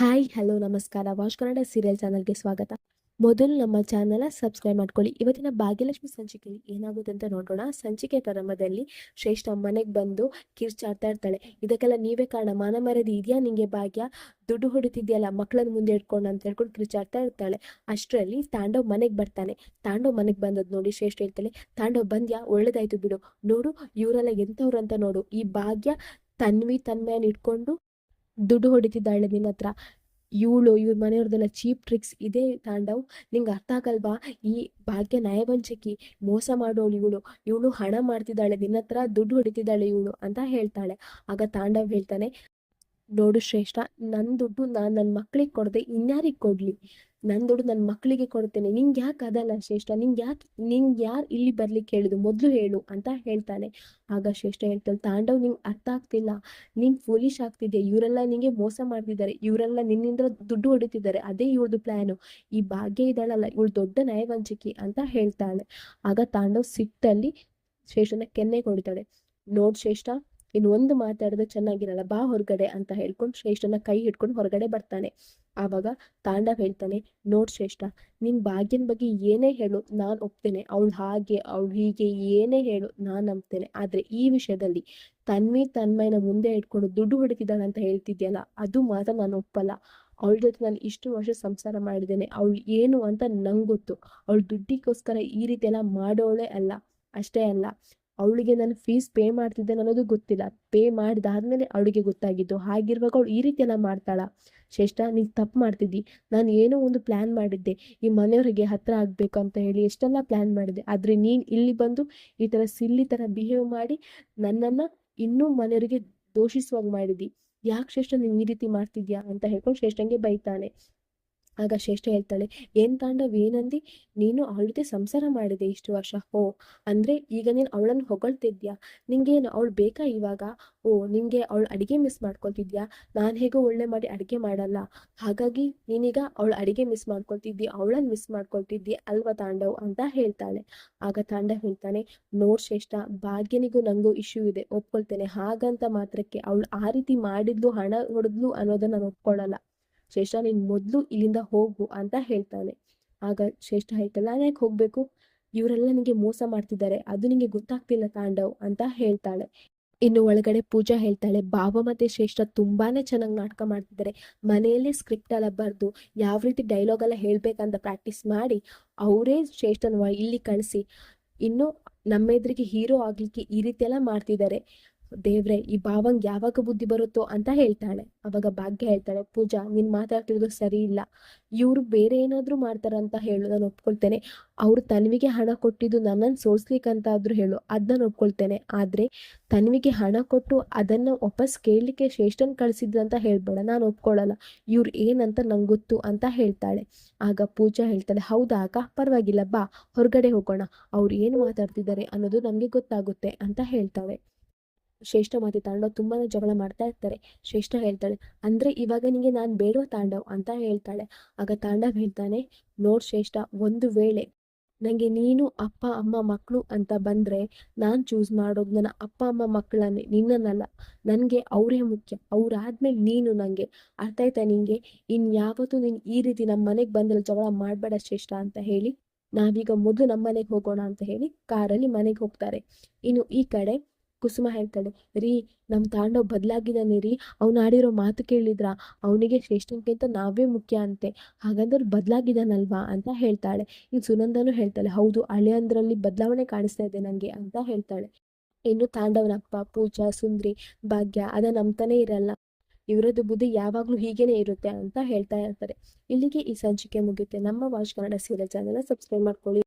Hi hello ನಮಸ್ಕಾರ watch Kannada serial ಚಾನಲ್ಗೆ ಸ್ವಾಗತ. ಮೊದಲು ನಮ್ಮ ಚಾನಲ್ ಸಬ್ಸ್ಕ್ರೈಬ್ ಮಾಡ್ಕೊಳ್ಳಿ. ಇವತ್ತಿನ ಭಾಗ್ಯಲಕ್ಷ್ಮಿ ಸಂಚಿಕೆಯಲ್ಲಿ ಏನಾಗುತ್ತೆ ಅಂತ ನೋಡೋಣ. ಸಂಚಿಕೆ ಪ್ರಾರಂಭದಲ್ಲಿ ಶ್ರೇಷ್ಠ ಮನೆಗೆ ಬಂದು ಕಿರ್ಚಾಡ್ತಾ ಇರ್ತಾಳೆ. ಇದಕ್ಕೆಲ್ಲ ನೀವೇ ಕಾರಣ, ಮಾನ ಮರ್ಯಾದೆ ಇದೆಯಾ ನಿಂಗೆ ಭಾಗ್ಯ, ದುಡ್ಡು ಹೊಡಿತಿದ್ಯಲ್ಲ ಮಕ್ಕಳನ್ನ ಮುಂದೆ ಇಟ್ಕೊಂಡು ಅಂತ ಹೇಳ್ಕೊಂಡು ಕಿರ್ಚಾಡ್ತಾ ಇರ್ತಾಳೆ. ಅಷ್ಟರಲ್ಲಿ ತಾಂಡವ್ ಮನೆಗೆ ಬರ್ತಾನೆ. ತಾಂಡವ್ ಮನೆಗೆ ಬಂದದ್ ನೋಡಿ ಶ್ರೇಷ್ಠ ಹೇಳ್ತಾಳೆ, ತಾಂಡವ್ ಬಂದ್ಯಾ, ಒಳ್ಳೇದಾಯ್ತು ಬಿಡು, ನೋಡು ಇವರೆಲ್ಲ ಎಂಥವ್ರು ಅಂತ ನೋಡು, ಈ ಭಾಗ್ಯ ತನ್ವಿ ತನ್ಮಯನ್ ಇಟ್ಕೊಂಡು ದುಡ್ಡು ಹೊಡಿತಿದ್ದಾಳೆ ನಿನ್ನ ಹತ್ರ, ಇವ್ರ ಮನೆಯವ್ರದೆಲ್ಲ ಚೀಪ್ ಟ್ರಿಕ್ಸ್ ಇದೆ ತಾಂಡವ್, ನಿಂಗೆ ಅರ್ಥ ಆಗಲ್ವಾ, ಈ ಭಾಗ್ಯ ನಯವಂಚಕಿ, ಮೋಸ ಮಾಡೋಳು ಇವಳು ಹಣ ಮಾಡ್ತಿದ್ದಾಳೆ ನಿನ್ನ ಹತ್ರ, ದುಡ್ಡು ಹೊಡಿತಿದ್ದಾಳೆ ಇವಳು ಅಂತ ಹೇಳ್ತಾಳೆ. ಆಗ ತಾಂಡವ್ ಹೇಳ್ತಾನೆ, ನೋಡು ಶ್ರೇಷ್ಠ, ನನ್ನ ದುಡ್ಡು ನಾನು ನನ್ನ ಮಕ್ಳಿಗೆ ಕೊಡದೆ ಇನ್ಯಾರಿಗೆ ಕೊಡ್ಲಿ, ನನ್ನ ದುಡ್ಡು ನನ್ನ ಮಕ್ಕಳಿಗೆ ಕೊಡ್ತೇನೆ, ನಿಂಗೆ ಯಾಕೆ ಅದಲ್ಲ ಶ್ರೇಷ್ಠ, ನಿಂಗೆ ಯಾರು ಇಲ್ಲಿ ಬರ್ಲಿಕ್ಕೆ ಹೇಳಿದ್ರು, ಮೊದಲು ಹೇಳು ಅಂತ ಹೇಳ್ತಾನೆ. ಆಗ ಶ್ರೇಷ್ಠ ಹೇಳ್ತಾನೆ, ತಾಂಡವ್ ನಿಂಗೆ ಅರ್ಥ ಆಗ್ತಿಲ್ಲ, ನಿಂಗೆ ಫೂಲಿಶ್ ಆಗ್ತಿದೆ, ಇವರೆಲ್ಲ ನಿಂಗೆ ಮೋಸ ಮಾಡ್ತಿದ್ದಾರೆ, ಇವರೆಲ್ಲ ನಿನ್ನಿಂದ ದುಡ್ಡು ಹೊಡಿತಿದ್ದಾರೆ, ಅದೇ ಇವ್ರದ್ದು ಪ್ಲಾನು, ಈ ಭಾಗ್ಯ ಇದ್ದಾಳಲ್ಲ ಇವಳು ದೊಡ್ಡ ನಯವಂಚಕಿ ಅಂತ ಹೇಳ್ತಾಳೆ. ಆಗ ತಾಂಡವ್ ಸಿಟ್ಟಲ್ಲಿ ಶ್ರೇಷ್ಠನ ಕೆನ್ನೆ ಕೊಡ್ತಾಳೆ. ನೋಡ್ ಶ್ರೇಷ್ಠ, ಇನ್ನು ಒಂದು ಮಾತಾಡಿದ್ರೆ ಚೆನ್ನಾಗಿರಲ್ಲ, ಬಾ ಹೊರಗಡೆ ಅಂತ ಹೇಳ್ಕೊಂಡು ಶ್ರೇಷ್ಠನ ಕೈ ಹಿಡ್ಕೊಂಡು ಹೊರಗಡೆ ಬರ್ತಾನೆ. ಆವಾಗ ತಾಂಡವ್ ಹೇಳ್ತಾನೆ, ನೋಡ್ ಶ್ರೇಷ್ಠ, ನಿನ್ ಭಾಗ್ಯನ ಬಗ್ಗೆ ಏನೇ ಹೇಳು ನಾನು ಒಪ್ತೇನೆ, ಅವಳು ಹಾಗೆ ಅವಳು ಹೀಗೆ ಏನೇ ಹೇಳು ನಾನು ನಂಬ್ತೇನೆ, ಆದ್ರೆ ಈ ವಿಷಯದಲ್ಲಿ ತನ್ವಿ ತನ್ಮಯನ ಮುಂದೆ ಇಟ್ಕೊಂಡು ದುಡ್ಡು ಹೊಡಿತಿದ್ದಾಳೆ ಅಂತ ಹೇಳ್ತಿದ್ಯಲ್ಲ, ಅದು ಮಾತ್ರ ನಾನು ಒಪ್ಪಲ್ಲ. ಅವಳ ಜೊತೆ ನಾನು ಇಷ್ಟು ವರ್ಷ ಸಂಸಾರ ಮಾಡಿದ್ದೇನೆ, ಅವಳು ಏನು ಅಂತ ನಂಗೆ ಗೊತ್ತು, ಅವಳು ದುಡ್ಡಿಗೋಸ್ಕರ ಈ ರೀತಿ ಎಲ್ಲ ಮಾಡೋಳೆ ಅಲ್ಲ. ಅಷ್ಟೇ ಅಲ್ಲ, ಅವಳಿಗೆ ನಾನು ಫೀಸ್ ಪೇ ಮಾಡ್ತಿದ್ದೇನೆ ಅನ್ನೋದು ಗೊತ್ತಿಲ್ಲ, ಪೇ ಮಾಡಿದಾದ್ಮೇಲೆ ಅವಳಿಗೆ ಗೊತ್ತಾಗಿದ್ದು, ಹಾಗಿರುವಾಗ ಅವಳು ಈ ರೀತಿ ಎಲ್ಲ ಮಾಡ್ತಾಳ. ಶ್ರೇಷ್ಠ, ನೀನ್ ತಪ್ಪು ಮಾಡ್ತಿದ್ದಿ, ನಾನು ಏನೋ ಒಂದು ಪ್ಲಾನ್ ಮಾಡಿದ್ದೆ, ಈ ಮನೆಯವರಿಗೆ ಹತ್ರ ಆಗ್ಬೇಕು ಅಂತ ಹೇಳಿ ಎಷ್ಟೆಲ್ಲ ಪ್ಲಾನ್ ಮಾಡಿದೆ, ಆದ್ರೆ ನೀನ್ ಇಲ್ಲಿ ಬಂದು ಈ ತರ ಸಿಲ್ಲಿ ತರ ಬಿಹೇವ್ ಮಾಡಿ ನನ್ನನ್ನ ಇನ್ನೂ ಮನೆಯವರಿಗೆ ದೋಷಿಸುವಾಗ ಮಾಡಿದಿ, ಯಾಕೆ ಶ್ರೇಷ್ಠ ನೀನ್ ಈ ರೀತಿ ಮಾಡ್ತಿದ್ಯಾ ಅಂತ ಹೇಳ್ಕೊಂಡು ಶ್ರೇಷ್ಠಂಗೆ ಬೈತಾನೆ. ಆಗ ಶ್ರೇಷ್ಠ ಹೇಳ್ತಾಳೆ, ಏನ್ ತಾಂಡವ್ ಏನಂದಿ, ನೀನು ಅವಳ ಜೊತೆ ಸಂಸಾರ ಮಾಡಿದೆ ಇಷ್ಟು ವರ್ಷ, ಓ ಅಂದ್ರೆ ಈಗ ನೀನ್ ಅವಳನ್ನು ಹೊಗಳ್ತಿದ್ಯಾ, ನಿಂಗೇನು ಅವಳು ಬೇಕಾ ಇವಾಗ, ಓ ನಿಂಗೆ ಅವಳು ಅಡಿಗೆ ಮಿಸ್ ಮಾಡ್ಕೊಳ್ತಿದ್ಯಾ, ನಾನ್ ಹೇಗೋ ಒಳ್ಳೆ ಮಾಡಿ ಅಡಿಗೆ ಮಾಡಲ್ಲ, ಹಾಗಾಗಿ ನೀನೀಗ ಅವಳು ಅಡಿಗೆ ಮಿಸ್ ಮಾಡ್ಕೊಳ್ತಿದ್ದಿ, ಅವಳನ್ನ ಮಿಸ್ ಮಾಡ್ಕೊಳ್ತಿದ್ದಿ ಅಲ್ವಾ ತಾಂಡವ್ ಅಂತ ಹೇಳ್ತಾಳೆ. ಆಗ ತಾಂಡವ್ ಹೇಳ್ತಾನೆ, ನೋಡ್ ಶ್ರೇಷ್ಠ, ಭಾಗ್ಯನಿಗೂ ನಂಗೂ ಇಶ್ಯೂ ಇದೆ ಒಪ್ಕೊಳ್ತೇನೆ, ಹಾಗಂತ ಮಾತ್ರಕ್ಕೆ ಅವಳು ಆ ರೀತಿ ಮಾಡಿದ್ಲು, ಹಣ ಹೊಡೆದ್ಲು ಅನ್ನೋದನ್ನ ನಾನು ಒಪ್ಕೊಳ್ಳಲ್ಲ. ಶ್ರೇಷ್ಠ, ನೀನ್ ಮೊದ್ಲು ಇಲ್ಲಿಂದ ಹೋಗು ಅಂತ ಹೇಳ್ತಾನೆ. ಆಗ ಶ್ರೇಷ್ಠ ಹೇಳ್ತಾಳೆ, ನಾನು ಯಾಕೆ ಹೋಗ್ಬೇಕು, ಇವರೆಲ್ಲ ನಿಂಗೆ ಮೋಸ ಮಾಡ್ತಿದ್ದಾರೆ, ಅದು ನಿಂಗೆ ಗೊತ್ತಾಗ್ತಿಲ್ಲ ತಾಂಡವ್ ಅಂತ ಹೇಳ್ತಾಳೆ. ಇನ್ನು ಒಳಗಡೆ ಪೂಜಾ ಹೇಳ್ತಾಳೆ, ಬಾವ ಮತ್ತೆ ಶ್ರೇಷ್ಠ ತುಂಬಾನೇ ಚೆನ್ನಾಗಿ ನಾಟಕ ಮಾಡ್ತಿದ್ದಾರೆ, ಮನೆಯಲ್ಲೇ ಸ್ಕ್ರಿಪ್ಟ್ ಎಲ್ಲ ಬರೆದು ಯಾವ ರೀತಿ ಡೈಲಾಗ್ ಎಲ್ಲ ಹೇಳ್ಬೇಕಂತ ಪ್ರಾಕ್ಟೀಸ್ ಮಾಡಿ ಅವರೇ ಶ್ರೇಷ್ಠನ ಇಲ್ಲಿ ಕಳಿಸಿ ಇನ್ನು ನಮ್ಮ ಎದುರಿಗೆ ಹೀರೋ ಆಗ್ಲಿಕ್ಕೆ ಈ ರೀತಿ ಎಲ್ಲ ಮಾಡ್ತಿದ್ದಾರೆ, ದೇವ್ರೆ ಈ ಭಾವಂಗ್ ಯಾವಾಗ ಬುದ್ಧಿ ಬರುತ್ತೋ ಅಂತ ಹೇಳ್ತಾಳೆ. ಅವಾಗ ಭಾಗ್ಯ ಹೇಳ್ತಾಳೆ, ಪೂಜಾ ನೀನ್ ಮಾತಾಡ್ತಿರೋದು ಸರಿ ಇಲ್ಲ, ಇವ್ರು ಬೇರೆ ಏನಾದ್ರು ಮಾಡ್ತಾರಂತ ಹೇಳು ನಾನು ಒಪ್ಕೊಳ್ತೇನೆ, ಅವ್ರು ತನ್ವಿಗೆ ಹಣ ಕೊಟ್ಟಿದ್ದು ನನ್ನನ್ನು ಸೋಲ್ಸ್ಲಿಕ್ಕಂತ ಆದ್ರೂ ಹೇಳು, ಅದನ್ನ ಒಪ್ಕೊಳ್ತೇನೆ, ಆದ್ರೆ ತನ್ವಿಗೆ ಹಣ ಕೊಟ್ಟು ಅದನ್ನ ವಾಪಸ್ ಕೇಳಲಿಕ್ಕೆ ಶ್ರೇಷ್ಠನ್ ಕಳ್ಸಿದ್ರಂತ ಹೇಳ್ಬೇಡ, ನಾನು ಒಪ್ಕೊಳ್ಳಲ್ಲ, ಇವ್ರು ಏನಂತ ನಂಗೆ ಗೊತ್ತು ಅಂತ ಹೇಳ್ತಾಳೆ. ಆಗ ಪೂಜಾ ಹೇಳ್ತಾಳೆ, ಹೌದಾ ಅಕ್ಕ, ಪರವಾಗಿಲ್ಲ ಬಾ ಹೊರಗಡೆ ಹೋಗೋಣ, ಅವ್ರು ಏನು ಮಾತಾಡ್ತಿದ್ದಾರೆ ಅನ್ನೋದು ನಮ್ಗೆ ಗೊತ್ತಾಗುತ್ತೆ ಅಂತ ಹೇಳ್ತಾಳೆ. ಶ್ರೇಷ್ಠ ಮತ್ತೆ ತಾಂಡವ್ ತುಂಬಾನೇ ಜಗಳ ಮಾಡ್ತಾ ಇರ್ತಾರೆ. ಶ್ರೇಷ್ಠ ಹೇಳ್ತಾಳೆ, ಅಂದ್ರೆ ಇವಾಗ ನಿಂಗೆ ನಾನ್ ಬೇಡವಾ ತಾಂಡವ್ ಅಂತ ಹೇಳ್ತಾಳೆ. ಆಗ ತಾಂಡವ್ ಹೇಳ್ತಾನೆ, ನೋಡ್ ಶ್ರೇಷ್ಠ, ಒಂದು ವೇಳೆ ನಂಗೆ ನೀನು ಅಪ್ಪ ಅಮ್ಮ ಮಕ್ಕಳು ಅಂತ ಬಂದ್ರೆ ನಾನ್ ಚೂಸ್ ಮಾಡೋದು ನನ್ನ ಅಪ್ಪ ಅಮ್ಮ ಮಕ್ಕಳನ್ನೇ, ನಿನ್ನನ್ನಲ್ಲ, ನನ್ಗೆ ಅವರೇ ಮುಖ್ಯ, ಅವ್ರಾದ್ಮೇಲೆ ನೀನು ನಂಗೆ, ಅರ್ಥ ಆಯ್ತಾ ನಿಂಗೆ, ಯಾವತ್ತೂ ನೀನ್ ಈ ರೀತಿ ನಮ್ಮ ಮನೆಗ್ ಬಂದ್ರೆ ಜಗಳ ಮಾಡ್ಬೇಡ ಶ್ರೇಷ್ಠ ಅಂತ ಹೇಳಿ ನಾವೀಗ ಮೊದಲು ನಮ್ಮ ಮನೆಗೆ ಹೋಗೋಣ ಅಂತ ಹೇಳಿ ಕಾರಲ್ಲಿ ಮನೆಗೆ ಹೋಗ್ತಾರೆ. ಇನ್ನು ಈ ಕಡೆ ಕುಸುಮ ಹೇಳ್ತಾಳೆ, ರೀ ನಮ್ ತಾಂಡವ್ ಬದಲಾಗಿದ್ದಾನೆ ರೀ, ಅವ್ನು ಆಡಿರೋ ಮಾತು ಕೇಳಿದ್ರ, ಅವನಿಗೆ ಶ್ರೇಷ್ಠನ್ಕಿಂತ ನಾವೇ ಮುಖ್ಯ ಅಂತೆ, ಹಾಗಂದ್ರೆ ಬದಲಾಗಿದ್ದಾನಲ್ವಾ ಅಂತ ಹೇಳ್ತಾಳೆ. ಇನ್ನು ಸುನಂದನು ಹೇಳ್ತಾಳೆ, ಹೌದು ಅಳಿಯಂದ್ರಲ್ಲಿ ಬದಲಾವಣೆ ಕಾಣಿಸ್ತಾ ಇದೆ ನಂಗೆ ಅಂತ ಹೇಳ್ತಾಳೆ. ಇನ್ನು ತಾಂಡವನಪ್ಪ ಪೂಜಾ ಸುಂದ್ರಿ ಭಾಗ್ಯ ಅದ ನಂಬ್ತಾನೆ ಇರಲ್ಲ, ಇವರದ್ದು ಬುದ್ಧಿ ಯಾವಾಗ್ಲೂ ಹೀಗೇನೆ ಇರುತ್ತೆ ಅಂತ ಹೇಳ್ತಾ ಇರ್ತಾರೆ. ಇಲ್ಲಿಗೆ ಈ ಸಂಚಿಕೆ ಮುಗಿಯುತ್ತೆ. ನಮ್ಮ watch Kannada serial channel subscribe ಮಾಡ್ಕೊಳ್ಳಿ.